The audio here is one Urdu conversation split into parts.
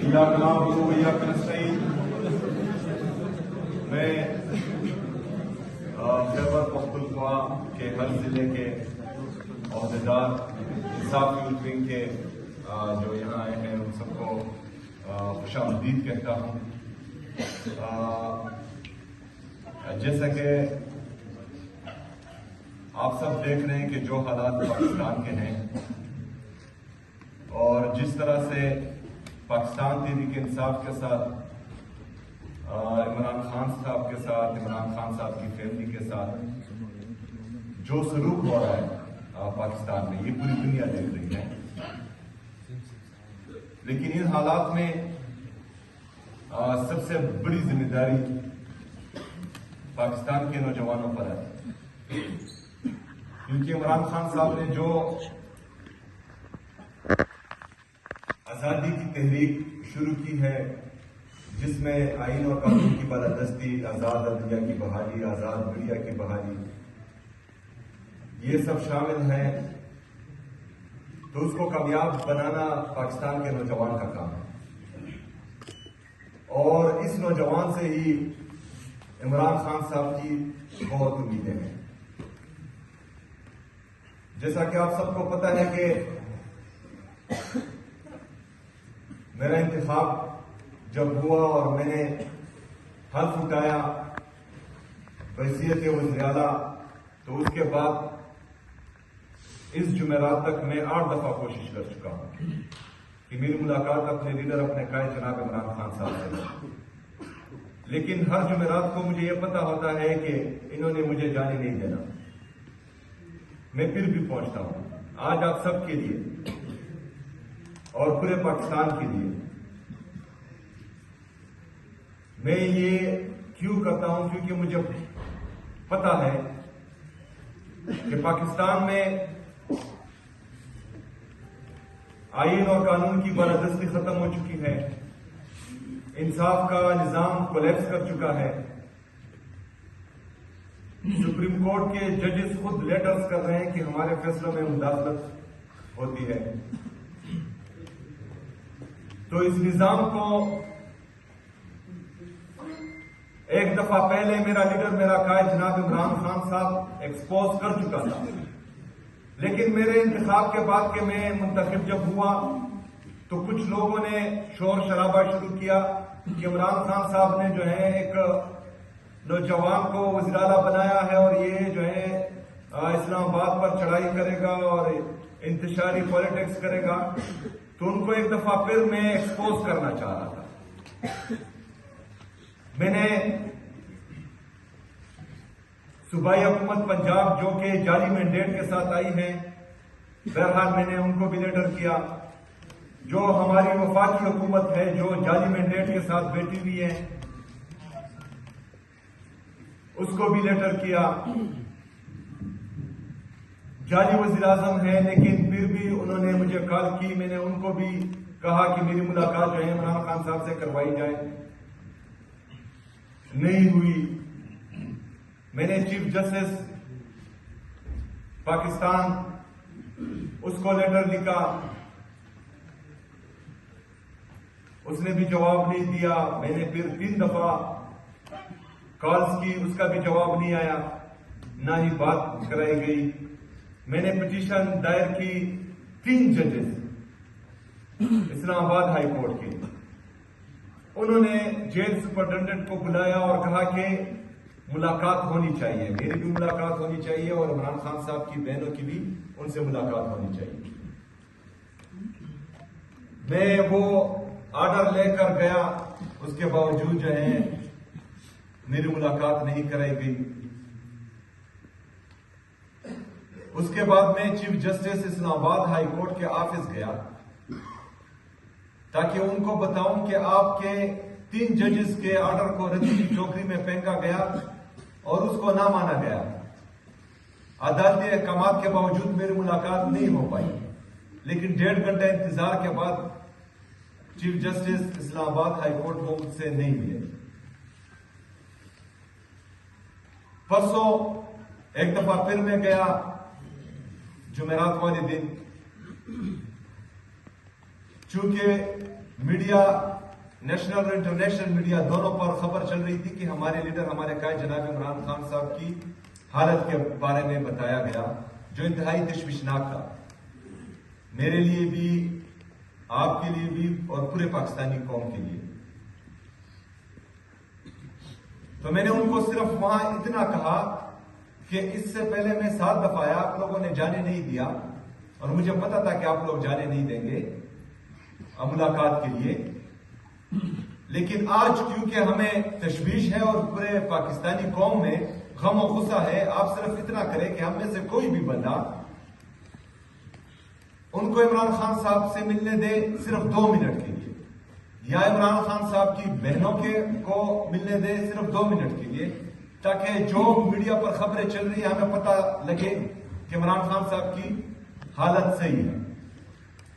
إياك نعبد وإياك نستعين. میں خیبر پختونخوا کے ہر ضلع کے عہدیدار انصاف یوتھ ونگ کے جو یہاں آئے ہیں ان سب کو خوش آمدید کہتا ہوں. جیسا کہ آپ سب دیکھ رہے ہیں کہ جو حالات پاکستان کے ہیں اور جس طرح سے پاکستان تحریک انصاف کے ساتھ عمران خان صاحب کے ساتھ عمران خان صاحب کی فیملی کے ساتھ جو سلوک ہو رہا ہے پاکستان میں، یہ پوری دنیا دیکھ رہی ہے. لیکن ان حالات میں سب سے بڑی ذمہ داری پاکستان کے نوجوانوں پر ہے، کیونکہ عمران خان صاحب نے جو آزادی کی تحریک شروع کی ہے، جس میں آئین اور قانون کی بالادستی، آزاد عدلیہ کی بحالی، آزاد میڈیا کی بحالی، یہ سب شامل ہیں، تو اس کو کامیاب بنانا پاکستان کے نوجوان کا کام ہے. اور اس نوجوان سے ہی عمران خان صاحب کی بہت امیدیں ہیں. جیسا کہ آپ سب کو پتہ ہے کہ میرا انتخاب جب ہوا اور میں نے حلف اٹھایا بحیثیت وزیر اعلیٰ، تو اس کے بعد اس جمعرات تک میں 8 دفعہ کوشش کر چکا ہوں کہ میری ملاقات اپنے لیڈر، اپنے قائد جناب عمران خان صاحب سے ہو. لیکن ہر جمعرات کو مجھے یہ پتا ہوتا ہے کہ انہوں نے مجھے جانے نہیں دینا. میں پھر بھی پہنچتا ہوں آج آپ سب کے لیے اور پورے پاکستان کے لیے. میں یہ کیوں کرتا ہوں؟ کیونکہ مجھے پتا ہے کہ پاکستان میں آئین اور قانون کی بالادستی ختم ہو چکی ہے، انصاف کا نظام کولیپس کر چکا ہے. سپریم کورٹ کے ججز خود لیٹرز کر رہے ہیں کہ ہمارے فیصلوں میں مداخلت ہوتی ہے. تو اس نظام کو ایک دفعہ پہلے میرا لیڈر، میرا قائد جناب عمران خان صاحب ایکسپوز کر چکا تھا. لیکن میرے انتخاب کے بعد کہ میں منتخب جب ہوا تو کچھ لوگوں نے شور شرابہ شروع کیا کہ عمران خان صاحب نے جو ہے ایک نوجوان کو وزیر اعلیٰ بنایا ہے اور یہ جو ہے اسلام آباد پر چڑھائی کرے گا اور انتشاری پالیٹکس کرے گا. تو ان کو ایک دفعہ پھر میں ایکسپوز کرنا چاہ رہا تھا. میں نے صوبائی حکومت پنجاب جو کہ جعلی مینڈیٹ کے ساتھ آئی ہے، بہرحال میں نے ان کو بھی لیٹر کیا. جو ہماری وفاقی حکومت ہے جو جعلی مینڈیٹ کے ساتھ بیٹھی ہوئی ہے، اس کو بھی لیٹر کیا. جعلی وزیر اعظم ہے لیکن پھر بھی انہوں نے مجھے کال کی. میں نے ان کو بھی کہا کہ میری ملاقات جو ہے عمران خان صاحب سے کروائی جائے، نہیں ہوئی. میں نے چیف جسٹس پاکستان اس کو لیٹر لکھا، اس نے بھی جواب نہیں دیا. میں نے پھر 3 دفعہ کالز کی، اس کا بھی جواب نہیں آیا، نہ ہی بات کرائی گئی. میں نے پٹیشن دائر کی 3 ججز اسلام آباد ہائی کورٹ کے. انہوں نے جیل سپرنٹینڈنٹ کو بلایا اور کہا کہ ملاقات ہونی چاہیے، میری بھی ملاقات ہونی چاہیے اور عمران خان صاحب کی بہنوں کی بھی ان سے ملاقات ہونی چاہیے. میں وہ آرڈر لے کر گیا، اس کے باوجود جو ہے میری ملاقات نہیں کرائی گئی. اس کے بعد میں چیف جسٹس اسلام آباد ہائی کورٹ کے آفس گیا تاکہ ان کو بتاؤں کہ آپ کے 3 ججز کے آرڈر کو رسی کی ٹوکری میں پھینکا گیا اور اس کو نہ مانا گیا. عدالتی احکامات کے باوجود میری ملاقات نہیں ہو پائی. لیکن 1.5 گھنٹہ انتظار کے بعد چیف جسٹس اسلام آباد ہائی کورٹ وہ مجھ سے نہیں ملے. پرسوں ایک دفعہ پھر میں گیا جمعرات والے دن. چونکہ میڈیا نیشنل اور انٹرنیشنل میڈیا دونوں پر خبر چل رہی تھی کہ ہمارے لیڈر ہمارے قائد جناب عمران خان صاحب کی حالت کے بارے میں بتایا گیا جو انتہائی تشویشناک تھا، میرے لیے بھی، آپ کے لیے بھی اور پورے پاکستانی قوم کے لیے۔ تو میں نے ان کو صرف وہاں اتنا کہا کہ اس سے پہلے میں 7 دفعہ آیا، آپ لوگوں نے جانے نہیں دیا، اور مجھے پتا تھا کہ آپ لوگ جانے نہیں دیں گے ملاقات کے لیے، لیکن آج کیونکہ ہمیں تشویش ہے اور پورے پاکستانی قوم میں غم و غصہ ہے، آپ صرف اتنا کریں کہ ہم میں سے کوئی بھی بندہ ان کو عمران خان صاحب سے ملنے دے صرف 2 منٹ کے لیے، یا عمران خان صاحب کی بہنوں کو ملنے دے صرف 2 منٹ کے لیے، تاکہ جو میڈیا پر خبریں چل رہی ہیں ہمیں پتہ لگے کہ عمران خان صاحب کی حالت صحیح ہے۔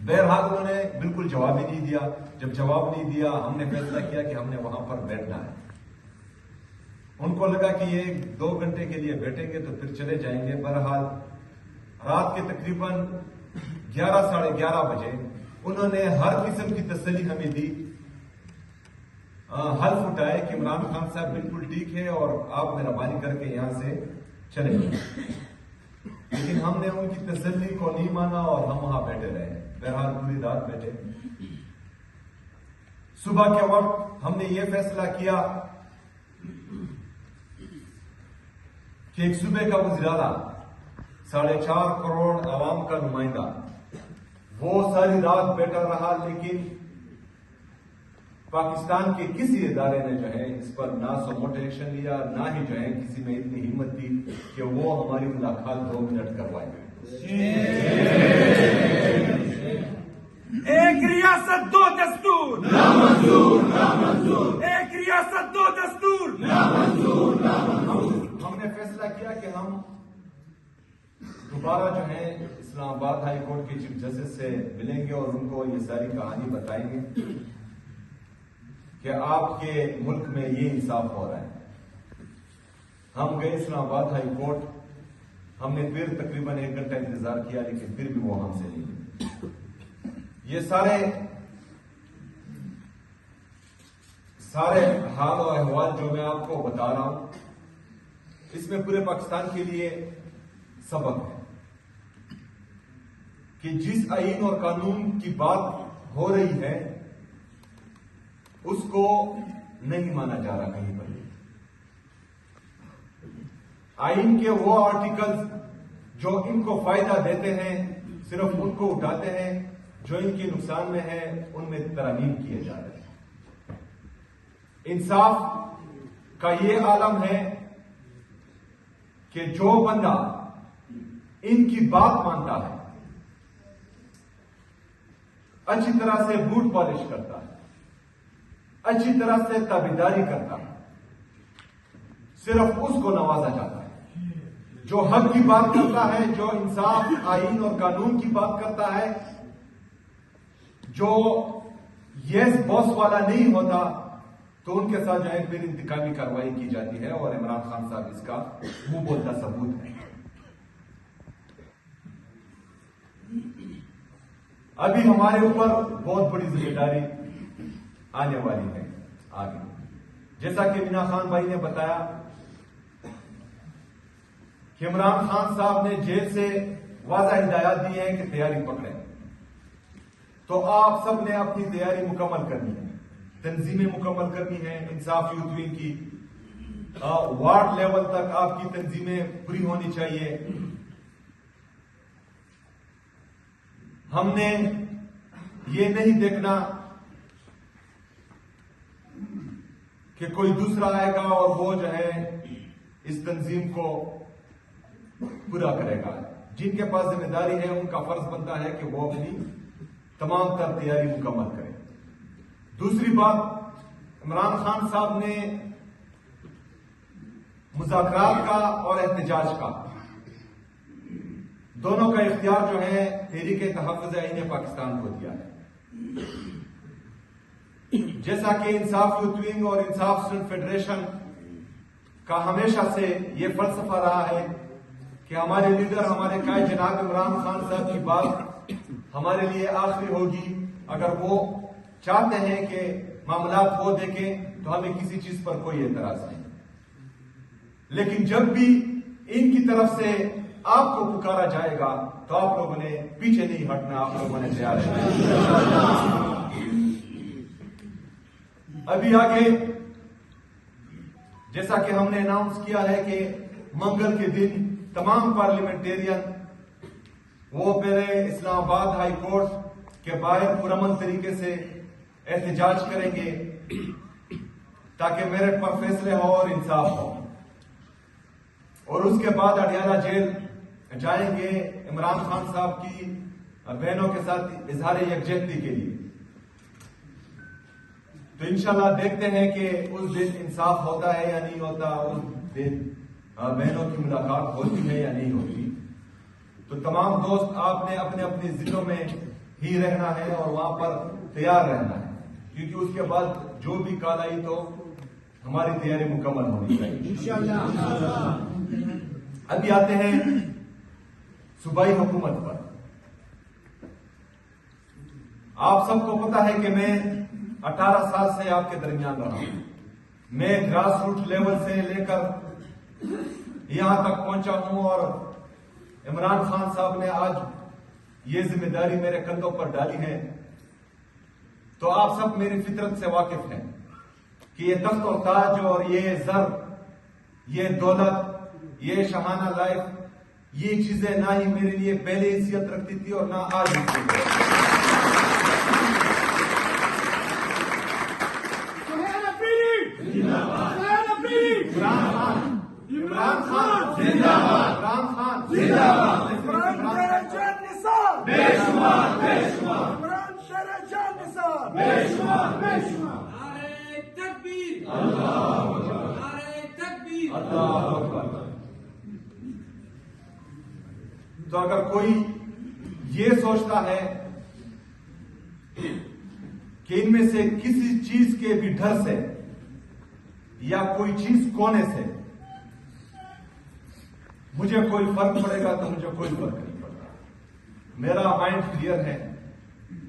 بہرحال انہوں نے بالکل جواب ہی نہیں دیا۔ جب جواب نہیں دیا، ہم نے فیصلہ کیا کہ ہم نے وہاں پر بیٹھنا ہے۔ ان کو لگا کہ یہ 2 گھنٹے کے لیے بیٹھیں گے تو پھر چلے جائیں گے۔ بہرحال رات کے تقریباً 11 ساڑھے 11 بجے انہوں نے ہر قسم کی تسلی ہمیں دی، حلف اٹھائے کہ عمران خان صاحب بالکل ٹھیک ہے اور آپ مہربانی کر کے یہاں سے چلے جائیں، لیکن ہم نے ان کی تسلی کو نہیں مانا اور ہم وہاں بیٹھے رہے۔ بہرحال پوری رات بیٹھے۔ صبح کے وقت ہم نے یہ فیصلہ کیا کہ ایک صوبے کا وزیر اعلیٰ، 4.5 کروڑ عوام کا نمائندہ، وہ ساری رات بیٹھا رہا، لیکن پاکستان کے کسی ادارے نے جو ہے اس پر نہ سو موٹے ایکشن لیا، نہ ہی جو ہے کسی میں اتنی ہمت دی کہ وہ ہماری ملاقات 2 منٹ کروائے۔ ایک ریاست 2 دستور، نامنظور نامنظور، ایک ریاست 2 دستور، نامنظور نامنظور۔ ہم نے فیصلہ کیا کہ ہم دوبارہ جو ہے اسلام آباد ہائی کورٹ کے چیف جسٹس سے ملیں گے اور ان کو یہ ساری کہانی بتائیں گے کہ آپ کے ملک میں یہ انصاف ہو رہا ہے۔ ہم گئے اسلام آباد ہائی کورٹ، ہم نے پھر تقریباً 1 گھنٹہ انتظار کیا، لیکن پھر بھی وہ ہم سے نہیں ملے۔ یہ سارے حال و احوال جو میں آپ کو بتا رہا ہوں، اس میں پورے پاکستان کے لیے سبق ہے کہ جس آئین اور قانون کی بات ہو رہی ہے اس کو نہیں مانا جا رہا کہیں پر۔ آئین کے وہ آرٹیکلز جو ان کو فائدہ دیتے ہیں صرف ان کو اٹھاتے ہیں، جو ان کے نقصان میں ہے ان میں ترمیم کیے جا رہے ہیں۔ انصاف کا یہ عالم ہے کہ جو بندہ ان کی بات مانتا ہے، اچھی طرح سے بوٹ پالش کرتا ہے، اچھی طرح سے تابعداری کرتا ہے، صرف اس کو نوازا جاتا ہے۔ جو حق کی بات کرتا ہے، جو انصاف، آئین اور قانون کی بات کرتا ہے، جو یس باس والا نہیں ہوتا، تو ان کے ساتھ جو ہے پھر انتقامی کارروائی کی جاتی ہے، اور عمران خان صاحب اس کا منہ بولتا ثبوت ہے۔ ابھی ہمارے اوپر بہت بڑی ذمہ داری آنے والی ہے آگے، جیسا کہ مینا خان بھائی نے بتایا کہ عمران خان صاحب نے جیل سے واضح ہدایات دی ہیں کہ تیاری پکڑیں، تو آپ سب نے اپنی تیاری مکمل کرنی ہے، تنظیمیں مکمل کرنی ہیں، انصاف یوتھ ونگ کی وارڈ لیول تک آپ کی تنظیمیں پوری ہونی چاہیے۔ ہم نے یہ نہیں دیکھنا کہ کوئی دوسرا آئے گا اور وہ جو ہے اس تنظیم کو پورا کرے گا۔ جن کے پاس ذمہ داری ہے ان کا فرض بنتا ہے کہ وہ اپنی تمام تر تیاری مکمل کرے۔ دوسری بات، عمران خان صاحب نے مذاکرات کا اور احتجاج کا دونوں کا اختیار جو ہے تحریک تحفظ آئین پاکستان کو دیا ہے۔ جیسا کہ انصاف یوتھ ونگ اور انصاف اسٹوڈنٹ فیڈریشن کا ہمیشہ سے یہ فلسفہ رہا ہے کہ ہمارے لیڈر، ہمارے قائد جناب عمران خان صاحب کی بات ہمارے لیے آخری ہوگی۔ اگر وہ چاہتے ہیں کہ معاملات وہ دیکھیں تو ہمیں کسی چیز پر کوئی اعتراض نہیں، لیکن جب بھی ان کی طرف سے آپ کو پکارا جائے گا تو آپ لوگوں نے پیچھے نہیں ہٹنا، آپ لوگوں نے تیار رہنا۔ ابھی آگے جیسا کہ ہم نے اناؤنس کیا ہے کہ منگل کے دن تمام پارلیمنٹیرین وہ پہلے اسلام آباد ہائی کورٹ کے باہر پرامن طریقے سے احتجاج کریں گے تاکہ میرٹ پر فیصلے ہو اور انصاف ہو، اور اس کے بعد اڈیالہ جیل جائیں گے عمران خان صاحب کی بہنوں کے ساتھ اظہار یکجہتی کے لیے۔ تو انشاءاللہ دیکھتے ہیں کہ اس دن انصاف ہوتا ہے یا نہیں ہوتا، اس دن بہنوں کی ملاقات ہوتی ہے یا نہیں ہوتی۔ تو تمام دوست آپ نے اپنے اپنے ضلعوں میں ہی رہنا ہے اور وہاں پر تیار رہنا ہے، کیونکہ اس کے بعد جو بھی کال آئی تو ہماری تیاری مکمل ہونی چاہیے انشاءاللہ۔ ابھی آتے ہیں صوبائی حکومت پر۔ آپ سب کو پتا ہے کہ میں 18 سال سے آپ کے درمیان رہا ہوں۔ میں گراس روٹ لیول سے لے کر یہاں تک پہنچا ہوں، اور عمران خان صاحب نے آج یہ ذمہ داری میرے کندھوں پر ڈالی ہے۔ تو آپ سب میری فطرت سے واقف ہیں کہ یہ تخت اور تاج اور یہ زر، یہ دولت، یہ شاہانہ لائف، یہ چیزیں نہ ہی میرے لیے پہلے حیثیت رکھتی تھی اور نہ آج رکھتی ہے۔ عمران خان زندہ باد، عمران خان زندہ باد، عمران شیر جان نثار بے شمار بے شمار، عمران شیر جان نثار بے شمار بے شمار۔ نعرہ تکبیر، اللہ اکبر، نعرہ تکبیر، اللہ اکبر۔ تو اگر کوئی یہ سوچتا ہے کہ ان میں سے کسی چیز کے بھی ڈر سے یا کوئی چیز کونے سے مجھے کوئی فرق پڑے گا، تو مجھے کوئی فرق نہیں پڑتا۔ میرا مائنڈ کلیئر ہے،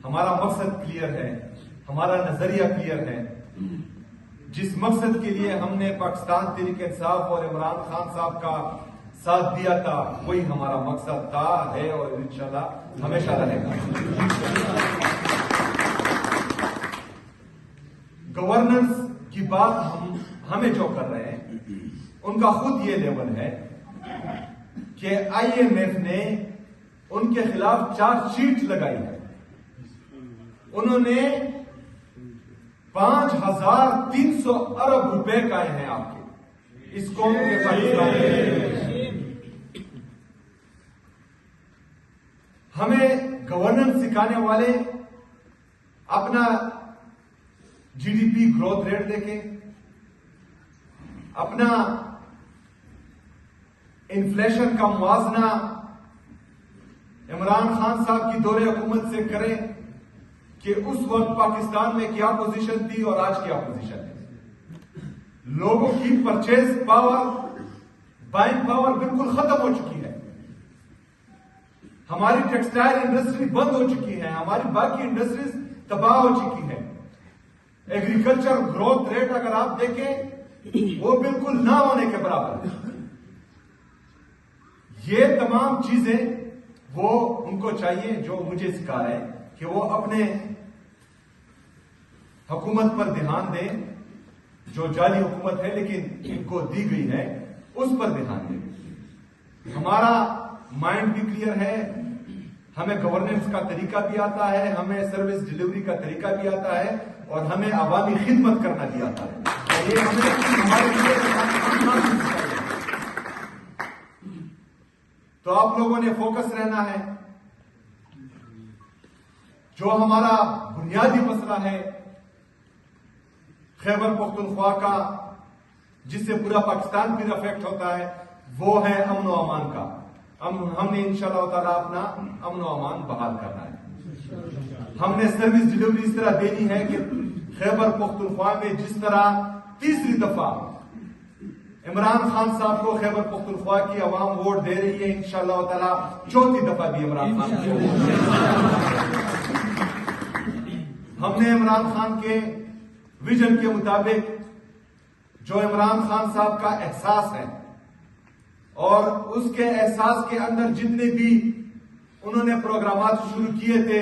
ہمارا مقصد کلیئر ہے، ہمارا نظریہ کلیئر ہے۔ جس مقصد کے لیے ہم نے پاکستان تحریک انصاف اور عمران خان صاحب کا ساتھ دیا تھا، وہی ہمارا مقصد تھا، ہے اور انشاءاللہ ہمیشہ رہے گا۔ گورننس کی بات ہمیں جو کر رہے ہیں ان کا خود یہ لیول ہے کہ IMF نے ان کے خلاف چارج شیٹ لگائی ہے۔ انہوں نے 5300 ارب روپے کائے ہیں آپ کے اس قوم کے پاکستان میں۔ ہمیں گورننس سکھانے والے اپنا GDP گروتھ ریٹ دیکھیں، اپنا انفلیشن کا موازنہ عمران خان صاحب کی دور حکومت سے کریں کہ اس وقت پاکستان میں کیا پوزیشن تھی اور آج کیا پوزیشن ہے۔ لوگوں کی پرچیز پاور، بائنگ پاور بالکل ختم ہو چکی ہے۔ ہماری ٹیکسٹائل انڈسٹری بند ہو چکی ہے، ہماری باقی انڈسٹریز تباہ ہو چکی ہے۔ ایگریکلچر گروتھ ریٹ اگر آپ دیکھیں وہ بالکل نہ ہونے کے برابر ہے۔ یہ تمام چیزیں وہ ان کو چاہیے جو مجھے سکھا رہے ہیں کہ وہ اپنے حکومت پر دھیان دیں، جو جعلی حکومت ہے لیکن ان کو دی گئی ہے اس پر دھیان دیں۔ ہمارا مائنڈ بھی کلیئر ہے، ہمیں گورننس کا طریقہ بھی آتا ہے، ہمیں سروس ڈیلیوری کا طریقہ بھی آتا ہے، اور ہمیں عوامی خدمت کرنا بھی آتا ہے۔ یہ ہمیں ہمارے لیے تو آپ لوگوں نے فوکس رہنا ہے۔ جو ہمارا بنیادی مسئلہ ہے خیبر پختونخوا کا، جس سے پورا پاکستان بھی افیکٹ ہوتا ہے، وہ ہے امن و امان کا۔ ہم نے انشاءاللہ تعالیٰ اپنا امن و امان بحال کرنا ہے۔ ہم نے سروس ڈیلیوری اس طرح دینی ہے کہ خیبر پختونخوا میں جس طرح تیسری دفعہ عمران خان صاحب کو خیبر پختونخوا کی عوام ووٹ دے رہی ہے، انشاءاللہ تعالیٰ چوتھی دفعہ بھی عمران خان کو۔ ہم ہم نے عمران خان کے ویژن کے مطابق جو عمران خان صاحب کا احساس ہے اور اس کے احساس کے اندر جتنے بھی انہوں نے پروگرامات شروع کیے تھے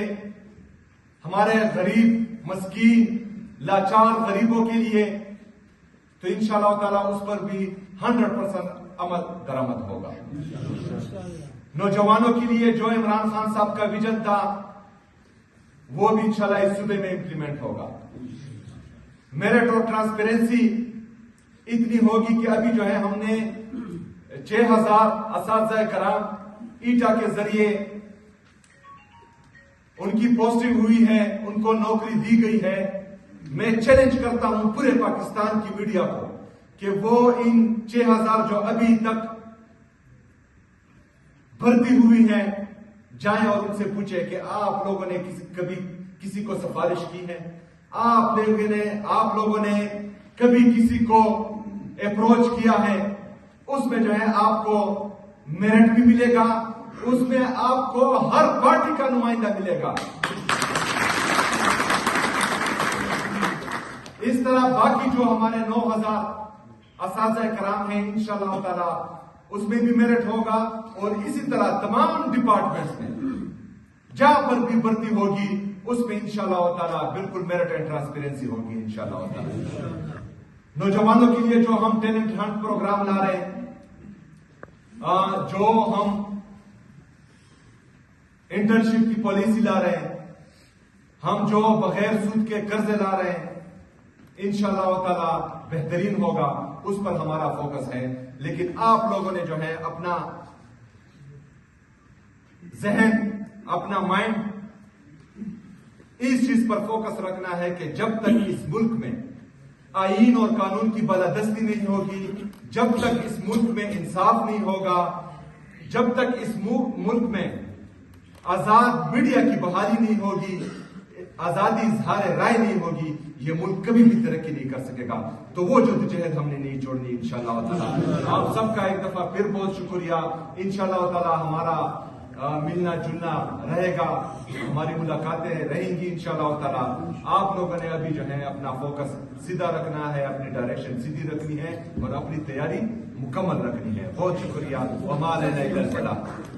ہمارے غریب مسکین لاچار غریبوں کے لیے، تو انشاءاللہ تعالیٰ اس پر بھی 100% عمل درآمد ہوگا۔ نوجوانوں کے لیے جو عمران خان صاحب کا ویژن تھا وہ بھی انشاءاللہ اس صوبے میں امپلیمنٹ ہوگا۔ میرٹ اور ٹرانسپیرنسی اتنی ہوگی کہ ابھی جو ہے ہم نے 6000 اساتذہ کرام ایٹا کے ذریعے ان کی پوسٹنگ ہوئی ہے، ان کو نوکری دی گئی ہے۔ میں چیلنج کرتا ہوں پورے پاکستان کی میڈیا کو کہ وہ ان 6000 جو ابھی تک بھرتی ہوئی ہیں جائیں اور ان سے پوچھیں کہ آپ لوگوں نے کبھی کسی کو سفارش کی ہے؟ آپ لوگوں نے کبھی کسی کو اپروچ کیا ہے؟ اس میں جو ہے آپ کو میرٹ بھی ملے گا، اس میں آپ کو ہر پارٹی کا نمائندہ ملے گا۔ اس طرح باقی جو ہمارے 9000 اساتذہ کرام ہیں انشاءاللہ تعالی اس میں بھی میرٹ ہوگا، اور اسی طرح تمام ڈپارٹمنٹس میں جہاں پر بھی بھرتی ہوگی اس میں انشاءاللہ تعالی بالکل میرٹ اینڈ ٹرانسپیرنسی ہوگی انشاءاللہ تعالی۔ نوجوانوں کے لیے جو ہم ٹیلنٹ ہنٹ پروگرام لا رہے ہیں، جو ہم انٹرنشپ کی پالیسی لا رہے ہیں، ہم جو بغیر سود کے قرضے لا رہے ہیں، انشاءاللہ تعالی بہترین ہوگا، اس پر ہمارا فوکس ہے۔ لیکن آپ لوگوں نے جو ہے اپنا ذہن اپنا مائنڈ اس چیز پر فوکس رکھنا ہے کہ جب تک اس ملک میں آئین اور قانون کی بالادستی نہیں ہوگی، جب تک اس ملک میں انصاف نہیں ہوگا، جب تک اس ملک میں آزاد میڈیا کی بحالی نہیں ہوگی، آزادی اظہار رائے نہیں ہوگی، یہ ملک کبھی بھی ترقی نہیں کر سکے گا۔ تو وہ جدوجہد ہم نے نہیں چھوڑنی انشاءاللہ تعالی۔ آپ سب کا ایک دفعہ پھر بہت شکریہ۔ انشاءاللہ تعالی ہمارا ملنا جلنا رہے گا، ہماری ملاقاتیں رہیں گی انشاءاللہ تعالی۔ آپ لوگوں نے ابھی جو ہے اپنا فوکس سیدھا رکھنا ہے، اپنی ڈائریکشن سیدھی رکھنی ہے اور اپنی تیاری مکمل رکھنی ہے۔ بہت شکریہ۔ وما علینا الا البلاغ۔